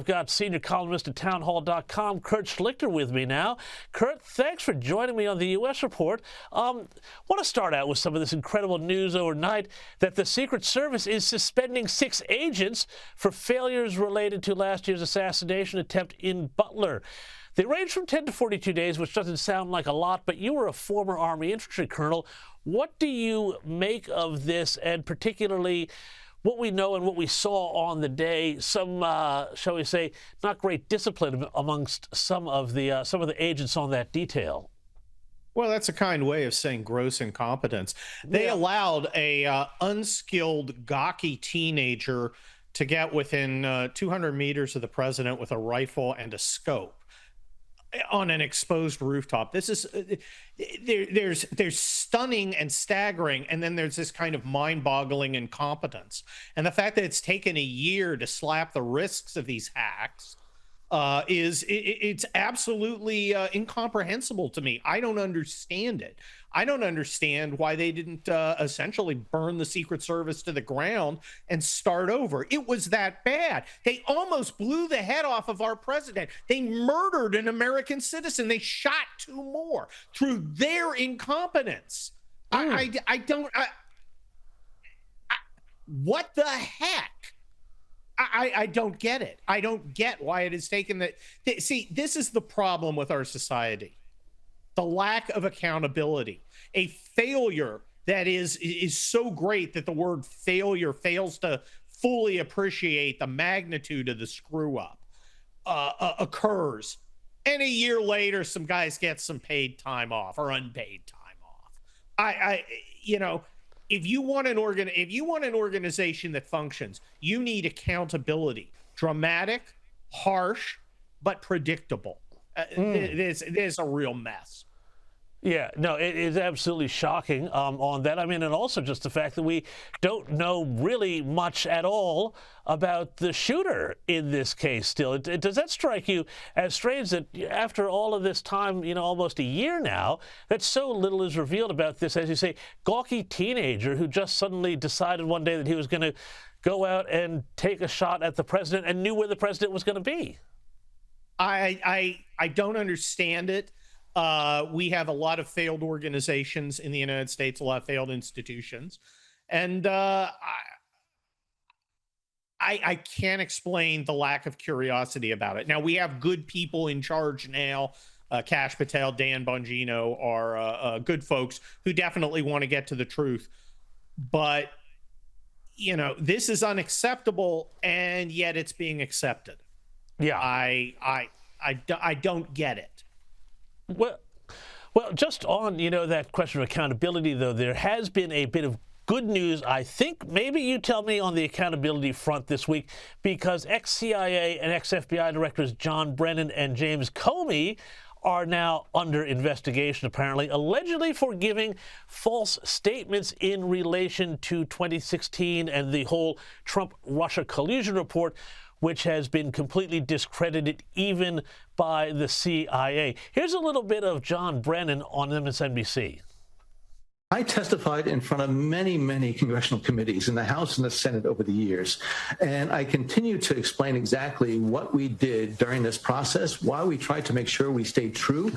I've got senior columnist at townhall.com, Kurt Schlichter, with me now. Kurt, thanks for joining me on the U.S. Report. I want to start out with some of this incredible news overnight that the Secret Service is suspending 6 agents for failures related to last year's assassination attempt in Butler. They range from 10 to 42 days, which doesn't sound like a lot, but you were a former Army infantry colonel. What do you make of this, and particularly what we know and what we saw on the day, some, shall we say, not great discipline amongst some of the agents on that detail? Well, that's a kind way of saying gross incompetence. They allowed a unskilled, gawky teenager to get within 200 meters of the president with a rifle and a scope on an exposed rooftop. This is there's stunning and staggering, and then there's this kind of mind-boggling incompetence. And the fact that it's taken a year to slap the risks of these hacks it's absolutely incomprehensible to me. I don't understand it. I don't understand why they didn't essentially burn the Secret Service to the ground and start over. It was that bad. They almost blew the head off of our president. They murdered an American citizen. They shot 2 more through their incompetence. I don't. What the heck? I don't get it. I don't get why it has taken that. See, this is the problem with our society. The lack of accountability, a failure that is so great that the word failure fails to fully appreciate the magnitude of the screw up occurs. And a year later, some guys get some paid time off or unpaid time off. If you want an organization that functions, you need accountability. Dramatic, harsh, but predictable. There's a real mess. Yeah, no, it is absolutely shocking on that. I mean, and also just the fact that we don't know really much at all about the shooter in this case still. Does that strike you as strange that after all of this time, almost a year now, that so little is revealed about this, as you say, gawky teenager who just suddenly decided one day that he was going to go out and take a shot at the president and knew where the president was going to be? I don't understand it. We have a lot of failed organizations in the United States, a lot of failed institutions. And I can't explain the lack of curiosity about it. Now, we have good people in charge now. Kash Patel, Dan Bongino are good folks who definitely want to get to the truth. But, this is unacceptable, and yet it's being accepted. Yeah. I don't get it. Well, just on, that question of accountability, though, there has been a bit of good news, I think. Maybe you tell me on the accountability front this week, because ex-CIA and ex-FBI directors John Brennan and James Comey are now under investigation, apparently, allegedly for giving false statements in relation to 2016 and the whole Trump-Russia collusion report, which has been completely discredited even by the CIA. Here's a little bit of John Brennan on MSNBC. I testified in front of many, many congressional committees in the House and the Senate over the years, and I continue to explain exactly what we did during this process, why we tried to make sure we stayed true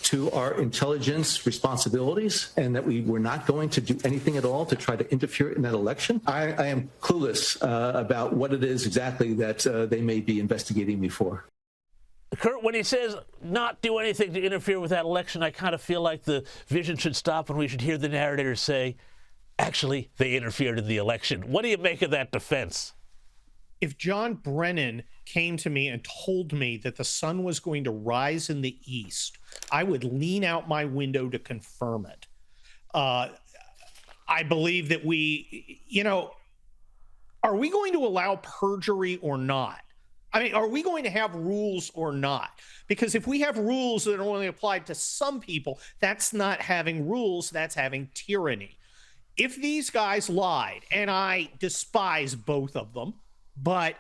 to our intelligence responsibilities, and that we were not going to do anything at all to try to interfere in that election. I am clueless about what it is exactly that they may be investigating me for. Kurt, when he says not do anything to interfere with that election, I kind of feel like the vision should stop and we should hear the narrator say, actually, they interfered in the election. What do you make of that defense? If John Brennan came to me and told me that the sun was going to rise in the east, I would lean out my window to confirm it. I believe that are we going to allow perjury or not? I mean, are we going to have rules or not? Because if we have rules that are only applied to some people, that's not having rules, that's having tyranny. If these guys lied, and I despise both of them, but,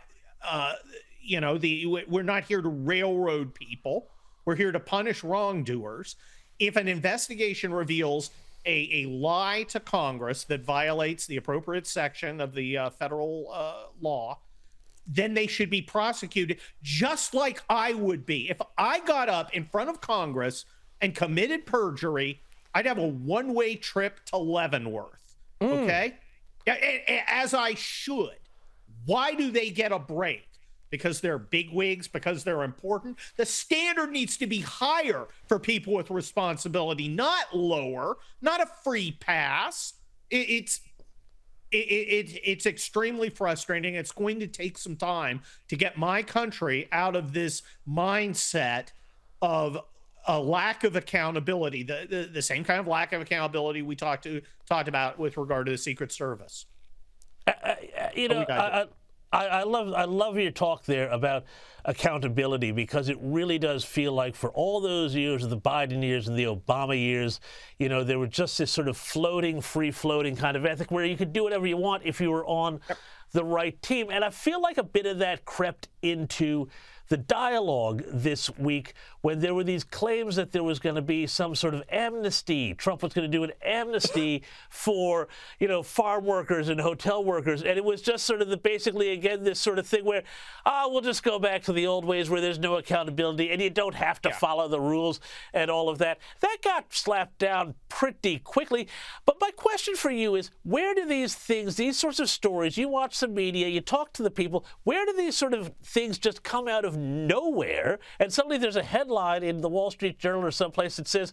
we're not here to railroad people. We're here to punish wrongdoers. If an investigation reveals a lie to Congress that violates the appropriate section of the federal law, then they should be prosecuted just like I would be. If I got up in front of Congress and committed perjury, I'd have a one-way trip to Leavenworth, okay? As I should. Why do they get a break? Because they're bigwigs, because they're important? The standard needs to be higher for people with responsibility, not lower, not a free pass. It's extremely frustrating. It's going to take some time to get my country out of this mindset of a lack of accountability, the same kind of lack of accountability we talked about with regard to the Secret Service. I love your talk there about accountability, because it really does feel like for all those years of the Biden years and the Obama years, there was just this sort of free-floating kind of ethic where you could do whatever you want if you were on the right team. And I feel like a bit of that crept into the dialogue this week when there were these claims that there was going to be some sort of amnesty. Trump was going to do an amnesty for, farm workers and hotel workers. And it was just sort of basically, again, this sort of thing where, we'll just go back to the old ways where there's no accountability and you don't have to follow the rules and all of that. That got slapped down pretty quickly. But my question for you is, where do these things, these sorts of stories, you watch the media, you talk to the people, where do these sort of things just come out of nowhere, and suddenly there's a headline in the Wall Street Journal or someplace that says,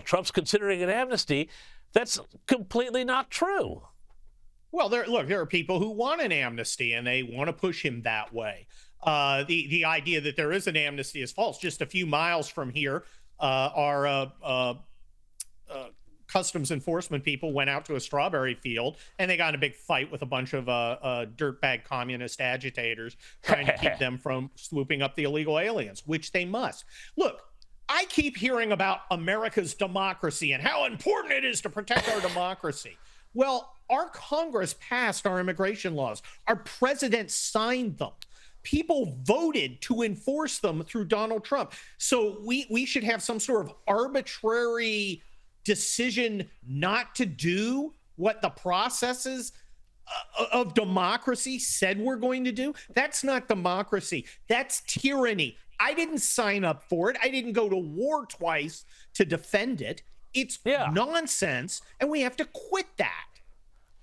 Trump's considering an amnesty? That's completely not true. Well, there are people who want an amnesty, and they want to push him that way. The idea that there is an amnesty is false. Just a few miles from here, our customs enforcement people went out to a strawberry field, and they got in a big fight with a bunch of dirtbag communist agitators trying to keep them from swooping up the illegal aliens, which they must. Look, I keep hearing about America's democracy and how important it is to protect our democracy. Well, our Congress passed our immigration laws. Our president signed them. People voted to enforce them through Donald Trump. So we should have some sort of arbitrary decision not to do what the processes of democracy said we're going to do. That's not democracy. That's tyranny. I didn't sign up for it. I didn't go to war twice to defend it. It's nonsense, and we have to quit that.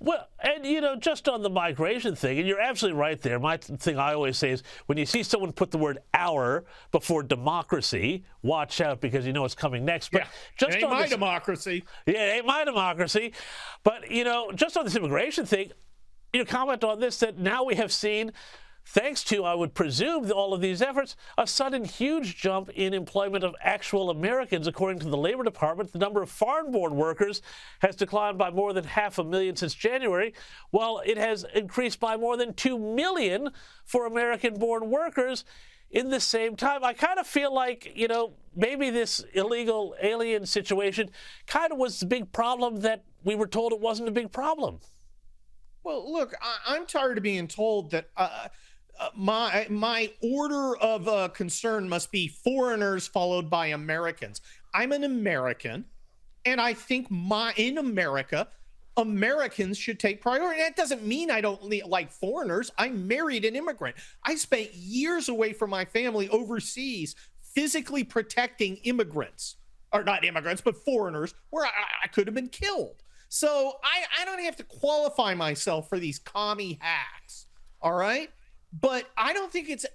Well, and, just on the migration thing, and you're absolutely right there. My thing I always say is when you see someone put the word "our" before democracy, watch out, because you know what's coming next. But just it ain't my democracy. Yeah, it ain't my democracy. But, just on this immigration thing, comment on this, that now we have seen, thanks to, I would presume, all of these efforts, a sudden huge jump in employment of actual Americans. According to the Labor Department, the number of foreign-born workers has declined by more than 500,000 since January, while it has increased by more than 2 million for American-born workers in the same time. I kind of feel like, maybe this illegal alien situation kind of was the big problem that we were told it wasn't a big problem. Well, look, I'm tired of being told that my order of concern must be foreigners followed by Americans. I'm an American, and I think in America, Americans should take priority. That doesn't mean I don't like foreigners. I married an immigrant. I spent years away from my family overseas physically protecting immigrants, or not immigrants, but foreigners, where I could have been killed. So I don't have to qualify myself for these commie hacks, all right? But I don't think it's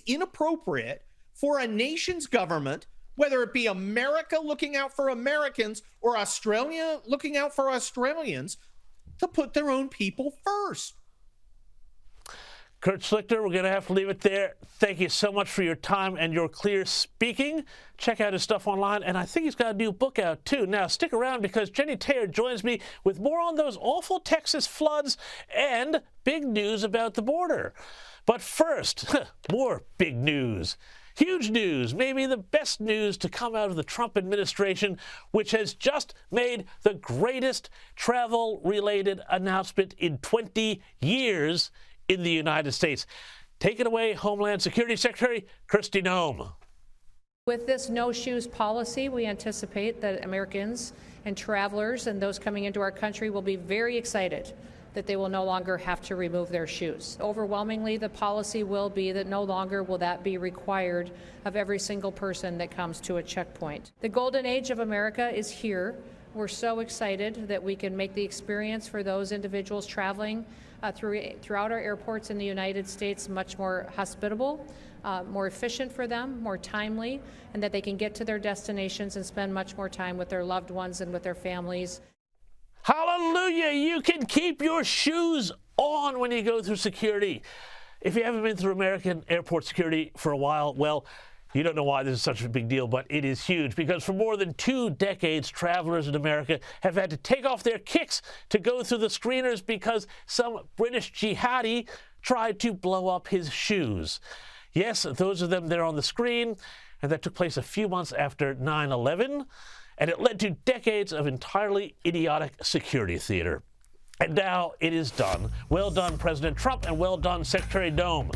inappropriate for a nation's government, whether it be America looking out for Americans or Australia looking out for Australians, to put their own people first. Kurt Schlichter, we're going to have to leave it there. Thank you so much for your time and your clear speaking. Check out his stuff online, and I think he's got a new book out, too. Now, stick around, because Jenny Taylor joins me with more on those awful Texas floods and big news about the border. But first, more big news. Huge news, maybe the best news to come out of the Trump administration, which has just made the greatest travel-related announcement in 20 years in the United States. Take it away, Homeland Security Secretary Kristi Noem. With this no-shoes policy, we anticipate that Americans and travelers and those coming into our country will be very excited that they will no longer have to remove their shoes. Overwhelmingly, the policy will be that no longer will that be required of every single person that comes to a checkpoint. The golden age of America is here. We're so excited that we can make the experience for those individuals traveling throughout our airports in the United States much more hospitable, more efficient for them, more timely, and that they can get to their destinations and spend much more time with their loved ones and with their families. Hallelujah! You can keep your shoes on when you go through security. If you haven't been through American airport security for a while, well, you don't know why this is such a big deal, but it is huge because for more than 2 decades, travelers in America have had to take off their kicks to go through the screeners because some British jihadi tried to blow up his shoes. Yes, those of them there on the screen, and that took place a few months after 9/11, and it led to decades of entirely idiotic security theater. And now it is done. Well done, President Trump, and well done, Secretary Dome.